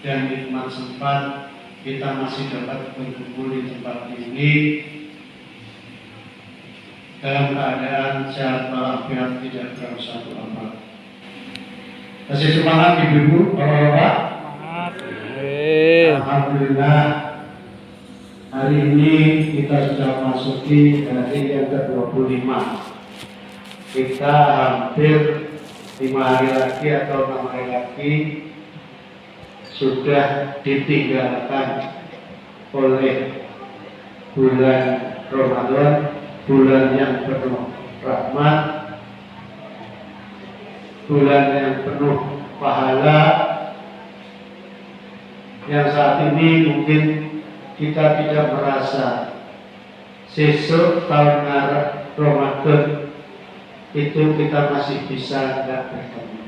dan nikmat sempat kita masih dapat berkumpul di tempat ini dalam keadaan sehat walafiat, tidak kurang satu amal. Kasih semangat ibu-ibu, bapak-bapak. Alhamdulillah, hari ini kita sudah masuki hari yang ke-25. Kita hampir 5 hari lagi atau 6 hari lagi sudah ditinggalkan oleh bulan Ramadan, bulan yang penuh rahmat, bulan yang penuh pahala, yang saat ini mungkin kita tidak merasa sesuk tahun Ramadan itu kita masih bisa tidak bertemu.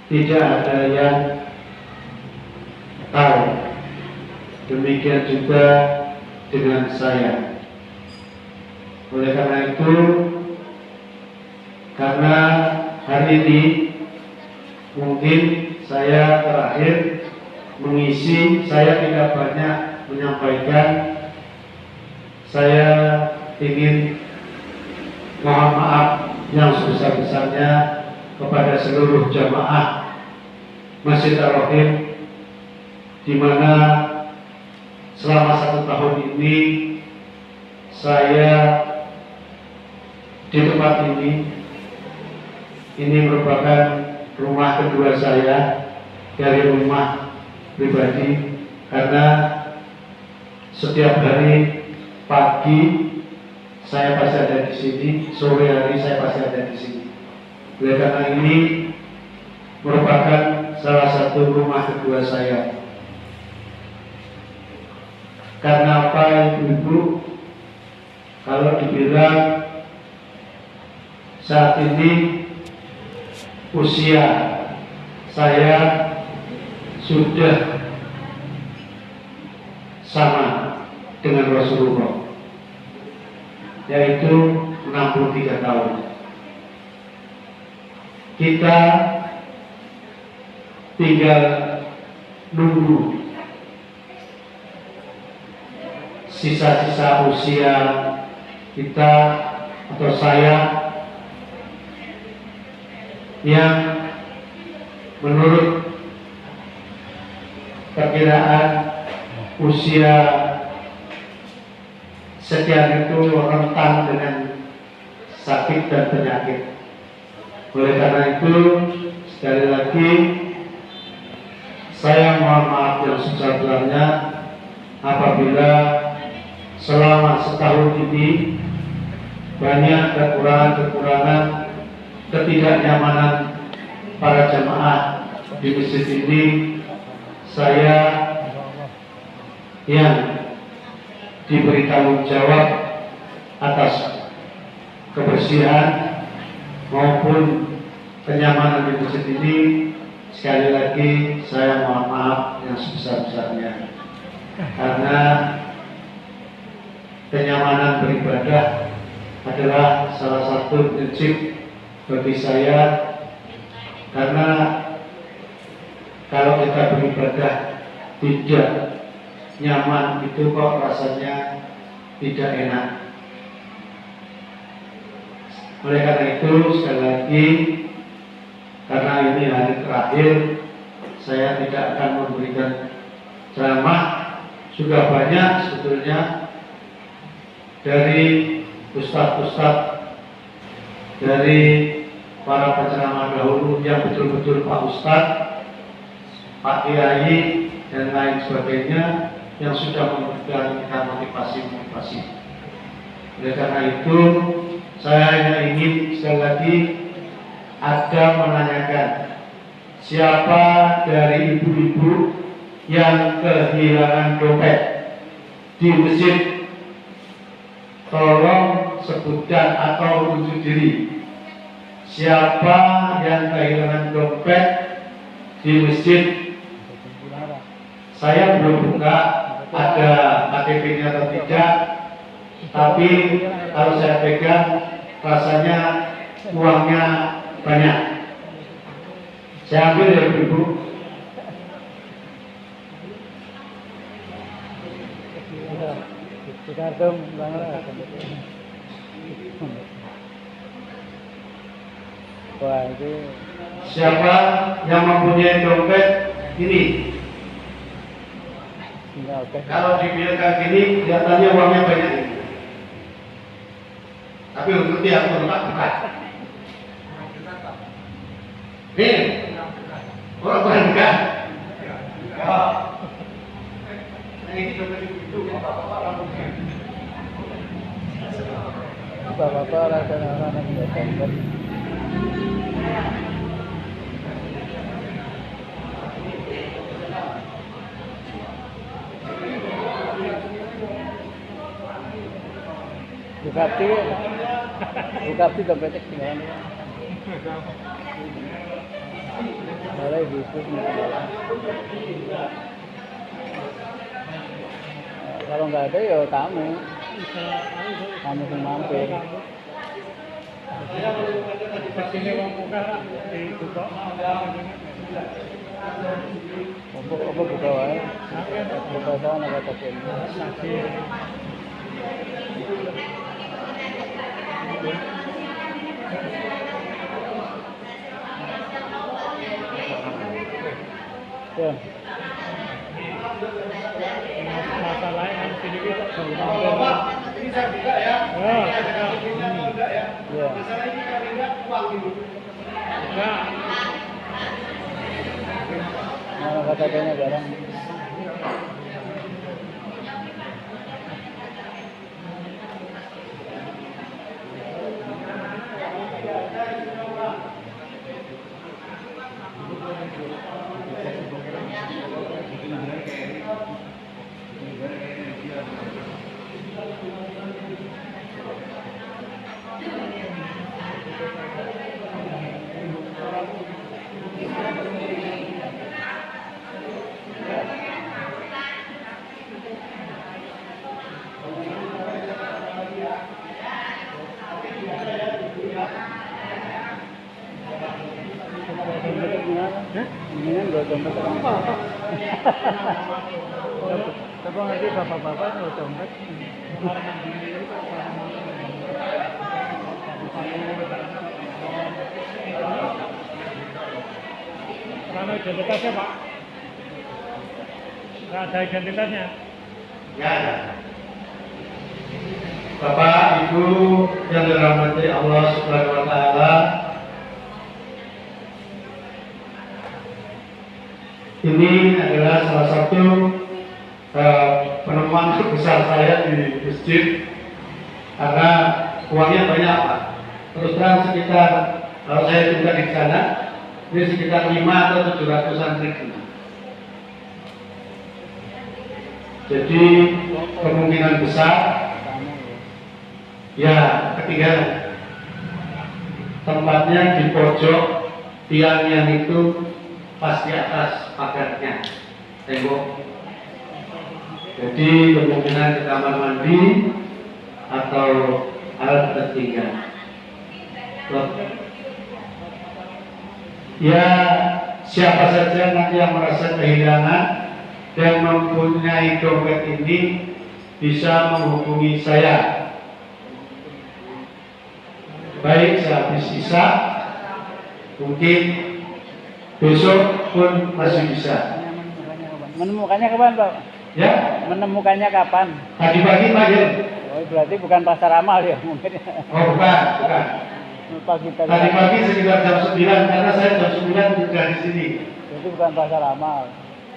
Tidak ada yang tahu. Demikian juga dengan saya. Oleh karena itu, karena hari ini mungkin saya terakhir mengisi, saya tidak banyak menyampaikan. Saya ingin mohon maaf yang sebesar-besarnya kepada seluruh jamaah Masjid Ar-Rahim, di mana selama 1 tahun ini saya di tempat ini merupakan rumah kedua saya dari rumah pribadi, karena setiap hari pagi saya pasti ada di sini, sore hari saya pasti ada di sini. Oleh karena ini merupakan salah satu rumah kedua saya. Karena apa, ibu-ibu? Kalau dibilang saat ini usia saya sudah sama dengan Rasulullah, yaitu 63 tahun. Kita tinggal nunggu sisa-sisa usia kita atau saya yang menurut perkiraan usia sekian itu rentan dengan sakit dan penyakit. Oleh karena itu, sekali lagi saya mohon maaf yang sebesar-besarnya apabila selama setahun ini banyak kekurangan-kekurangan, ketidaknyamanan para jamaah di masjid ini. Saya yang diberi tanggung jawab atas kebersihan maupun kenyamanan di masjid ini, sekali lagi saya mohon maaf yang sebesar-besarnya, karena kenyamanan beribadah adalah salah satu prinsip bagi saya. Karena kalau kita beribadah tidak nyaman, itu kok rasanya tidak enak. Oleh karena itu, sekali lagi, karena ini hari terakhir, saya tidak akan memberikan ceramah. Sudah banyak sebetulnya dari ustadz-ustadz, dari para penceramah dahulu yang betul-betul Pak Ustadz, Pak Kiai, dan lain sebagainya yang sudah memberikan kita motivasi. Oleh karena itu, saya hanya ingin sekali lagi ada menanyakan, siapa dari ibu-ibu yang kehilangan dompet di masjid, tolong sebutkan atau tunjuk diri. Siapa yang kehilangan dompet di masjid? Saya belum buka ada KTP-nya atau tidak, tapi kalau saya pegang rasanya uangnya banyak. Saya ambil ya ibu. Dikartum banget. Wah, itu siapa yang mempunyai dompet ini? oke. Kalau dibiarkan gini, kelihatannya uangnya banyak ini. Tapi untuk dia aku bukan. Ini orang bukan. Ini dompet itu Bapak-bapak rasa orang yang dompet. Bukapti dompetnya tinggalan. Malah gitu. Kalau nggak ada ya tamu yang mampir. Apa buka wae? Buka sana kata ini. Ya. Masalahnya kan sini kita Bapak, ini saya buka ya. Ya. Ya. Masalah ini kali enggak uang ini. Enggak. Mana kata-katanya barang. Mendingan gua dompet apa? Tapi ngerti bapak-bapak gua dompet. Karena identitasnya Pak, nggak ada identitasnya. Ya ada. Bapak, Ibu yang dirahmati Allah Subhanahu wa Ta'ala, ini adalah salah satu penemuan terbesar saya di masjid karena uangnya banyak Pak. Terus terang sekitar, kalau saya juga di sana, ini sekitar 5 atau 700-an ribu. Jadi kemungkinan besar ya ketinggalan. Tempatnya di pojok tiang yang itu pas di atas pagarnya, tembok. Jadi kemungkinan di kamar mandi atau alat tertinggal. Ya siapa saja nanti yang merasa kehilangan dan mempunyai dompet ini bisa menghubungi saya. Baik sehabis sisa, mungkin besok pun masih bisa. Menemukannya kapan Pak? Ya? Menemukannya kapan? Tadi pagi Pak ya? Oh berarti bukan pasar amal ya mungkin. Oh bukan. Pagi Tadi pagi sekitar jam 9 karena saya jam 9 juga di sini. Jadi bukan pasar amal.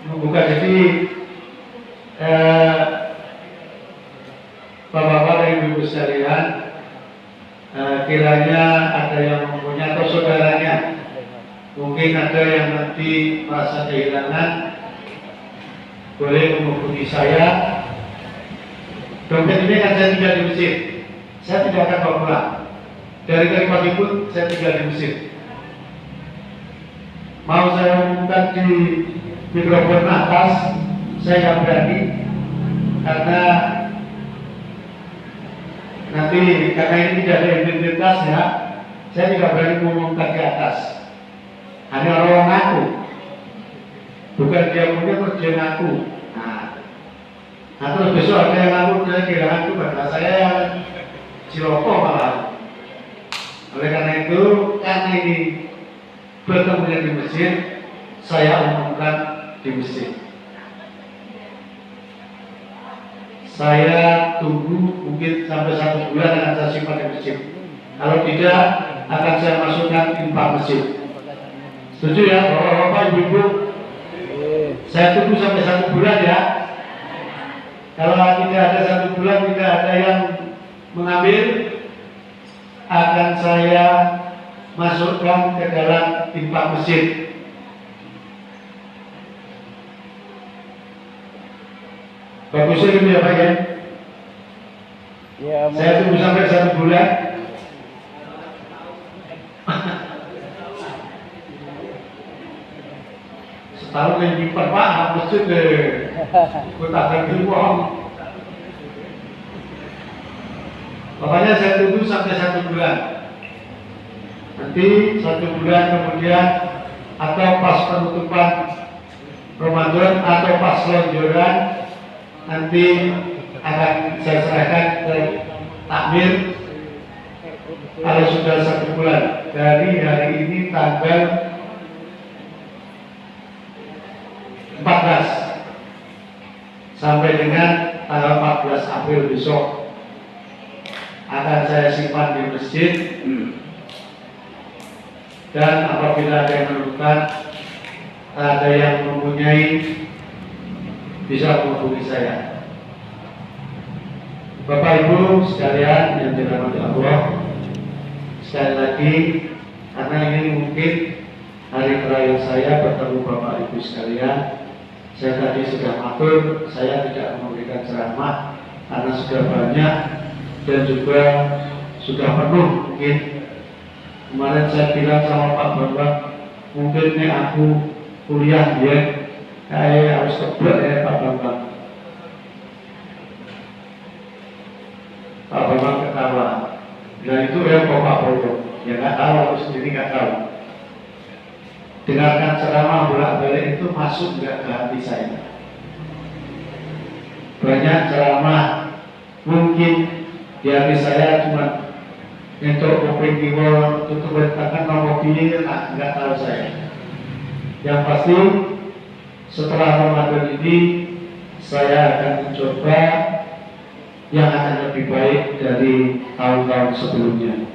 Bukan, jadi Bapak-bapak dan Ibu sekalian, kiranya ada yang mempunyai atau saudaranya, mungkin ada yang nanti merasa kehilangan, boleh menghubungi saya. Dompet ini kan saya tinggal di Mesir, saya tidak akan bawa pulang. Dari tadi pagi pun saya tinggal di Mesir. Mau saya umumkan di mikrofon atas, saya nggak berani karena nanti karena ini tidak ada identitas ya, saya tidak berani mengumumkan di atas. Hanya orang ngaku, bukan dia punya terus dia ngaku. Nah Nah terus besok ada yang ngaku kehilangan itu pada saya yang Ciloko malah. Oleh karena itu, karena ini bertemunya di masjid, saya umumkan di masjid. Saya tunggu mungkin sampai 1 bulan akan saya simpan di masjid. Kalau tidak, akan saya masukkan infak masjid. Setuju ya, Bapak, Ibu? Saya tunggu sampai 1 bulan ya. Kalau tidak ada 1 bulan, tidak ada yang mengambil, akan saya masukkan ke dalam infak masjid. Bagusnya gitu ya Pak ya? Ya, Saya tunggu sampai 1 bulan. Setahun yang nyimpan Pak, masjid deh. Kutakan itu uang. Pokoknya saya tunggu sampai 1 bulan. Nanti 1 bulan kemudian atau pas penutupan Ramadan atau pas lonjoran nanti akan saya serahkan ke takmir. Kalau sudah 1 bulan dari hari ini tanggal 14 sampai dengan tanggal 14 April besok akan saya simpan di masjid. Dan apabila ada yang menemukan, ada yang mempunyai, bisa menghubungi saya. Bapak Ibu sekalian yang dirahmati Allah, sekali lagi karena ini mungkin hari terakhir saya bertemu Bapak Ibu sekalian, saya tadi sudah matur, saya tidak memberikan ceramah karena sudah banyak dan juga sudah penuh mungkin. Kemarin saya bilang sama Pak Bambang, mungkin ini aku kuliah ya, kayak harus tebak ya Pak Bambang. Pak Bambang ketawa. Nah itu ya Bapak Bambang, ya nggak tahu, aku sendiri nggak tahu. Dengarkan ceramah bolak-balik itu masuk nggak ke hati saya. Banyak ceramah mungkin di hati saya cuma untuk kuping kiwol, tutup tangan mobil, nggak tahu saya. Yang pasti setelah Ramadan ini saya akan mencoba yang akan lebih baik dari tahun-tahun sebelumnya.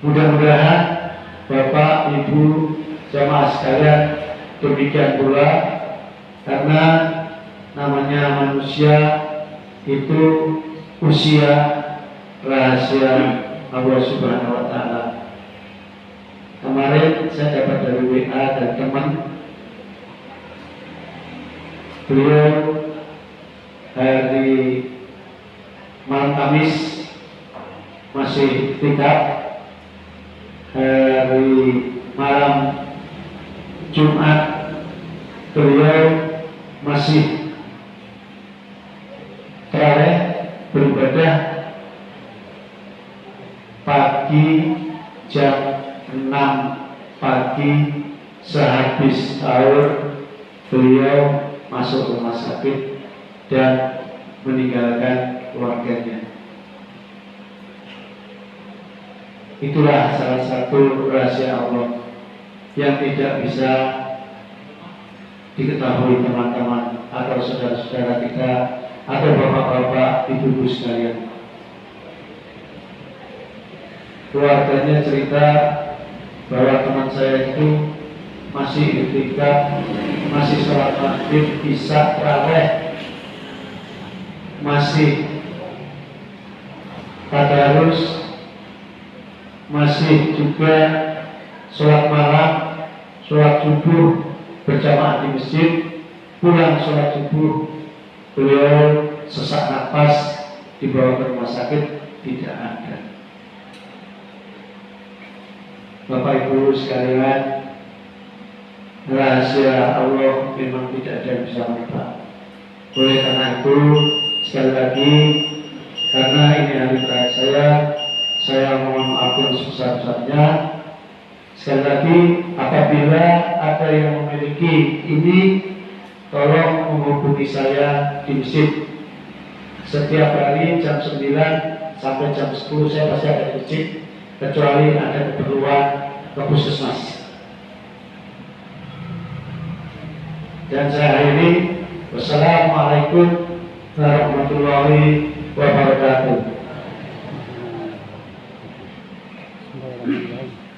Mudah-mudahan Bapak, Ibu, jamaah sekalian demikian pula, karena namanya manusia itu usia rahasia Allah Subhanahu wa Ta'ala. Kemarin saya dapat dari WA dan teman, beliau hari malam Kamis masih tikap, hari malam Jumat beliau masih terawih beribadah pagi jam 6 pagi sehabis sahur beliau masuk rumah sakit dan meninggalkan keluarganya. Itulah salah satu rahasia Allah yang tidak bisa diketahui teman-teman atau saudara-saudara kita atau bapak-bapak, ibu-ibu sekalian. Keluarganya cerita bahwa teman saya itu masih iktikaf, masih sholat maghrib, isya, tarawih, masih tadarus, masih juga sholat malam, sholat subuh berjamaah di masjid, pulang sholat subuh beliau sesak nafas dibawa ke rumah sakit, tidak ada. Bapak Ibu sekalian, rahasia Allah memang tidak ada yang bisa menebak. Oleh karena itu, sekali lagi, karena ini hari terakhir saya mohon maaf yang sebesar-besarnya. Sekali lagi, apabila ada yang memiliki ini, tolong menghubungi saya di masjid. Setiap hari jam 9 sampai jam 10 saya pasti ada di masjid, kecuali ada keperluan ke puskesmas. Dan saya akhiri, wassalamualaikum warahmatullahi wabarakatuh. Bismillahirrahmanirrahim.